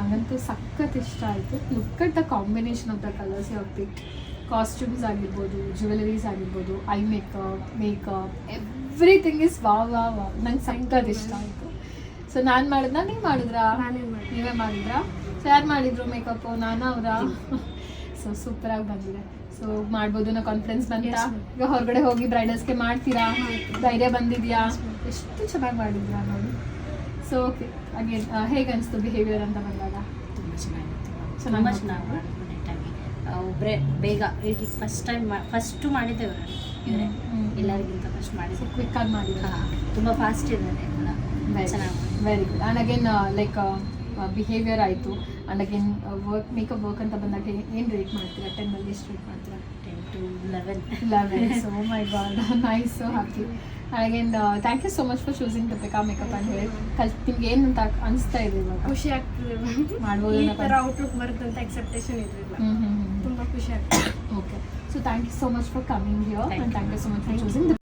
ನಂಗಂತೂ ಸಖತ್ ಇಷ್ಟ ಆಯಿತು. Look at the combination of the colours you pick. Costumes ಆಗಿರ್ಬೋದು, ಜ್ಯುವೆಲರೀಸ್ ಆಗಿರ್ಬೋದು, eye makeup everything is wow. ನಂಗೆ ಸಖತ್ ಇಷ್ಟ ಆಯಿತು. ಸೊ ನಾನು ಮಾಡಿದ್ನಾ, ನೀವು ಮಾಡಿದ್ರಾ? ನೀವೇ ಮಾಡಿದ್ರಾ? ಸೊ ಯಾರು ಮಾಡಿದ್ರು ಮೇಕಪ್ಪು? ಅವರ ಸೊ ಸೂಪರಾಗಿ ಬಂದಿದೆ. ಸೊ ಮಾಡ್ಬೋದು ಅನ್ನೋ ಕಾನ್ಫಿಡೆನ್ಸ್ ಬಂತಾ? ಈಗ ಹೊರಗಡೆ ಹೋಗಿ ಬ್ರೈಡಲ್ಸ್ಗೆ ಮಾಡ್ತೀರಾ? ಧೈರ್ಯ ಬಂದಿದೆಯಾ? ಎಷ್ಟು ಚೆನ್ನಾಗಿ ಮಾಡಿದ್ರಾ ನೋಡಿ. ಸೊ ಓಕೆ, ಅಗೇನ್ ಹೇಗೆ ಅನಿಸ್ತು ಬಿಹೇವಿಯರ್ ಅಂತ ಬಂದಾಗ? ತುಂಬ ಚೆನ್ನಾಗಿತ್ತು. ಚೆನ್ನಾಗಿ ತುಂಬ ಚೆನ್ನಾಗಿ ಮಾಡಿದ್ರು ನೀಟಾಗಿ. ಒಬ್ಬರೇ ಬೇಗ ಈಗ ಫಸ್ಟು ಮಾಡಿದ್ದೇವೆ ಇವರೇ, ಎಲ್ಲರಿಗಿಂತ ಫಸ್ಟ್ ಮಾಡಿದ್ದು. ಕ್ವಿಕ್ಕಾಗಿ ಮಾಡಿದ್ರಾ? ತುಂಬ ಫಾಸ್ಟ್ ಇದ್ದಾರೆ ಎಲ್ಲ, ಚೆನ್ನಾಗಿ very good. And again like behaviour ಆಯಿತು. ಆ್ಯಂಡ್ ಅಗೇನ್ ಮೇಕಪ್ ವರ್ಕ್ ಅಂತ ಬಂದಾಗ ಏನು ರೇಟ್ ಮಾಡ್ತೀರಾ? 10 ಎಷ್ಟು ರೇಟ್ ಮಾಡ್ತೀರಾ? 10 to 11. 11. So oh my god, nice, so happy. And again thank you so much for choosing Deepika Makeup ಅಂತ ಹೇಳಿ. ನಿಮ್ಗೆ ಏನು ಅಂತ ಅನಿಸ್ತಾ ಇದೆ ಇವಾಗ? ಖುಷಿ ಆಗ್ತದೆ ಮಾಡ್ಬೋದು ಈ ಥರ ಔಟ್ಲುಕ್ ಬರುತ್ತೆ ಅಂತ ಎಕ್ಸೆಪ್ಟೇಷನ್ ಇರಲಿಲ್ಲ. ತುಂಬ ಖುಷಿ ಆಗ್ತದೆ. Okay, so thank you so much for coming here and thank you so much for choosing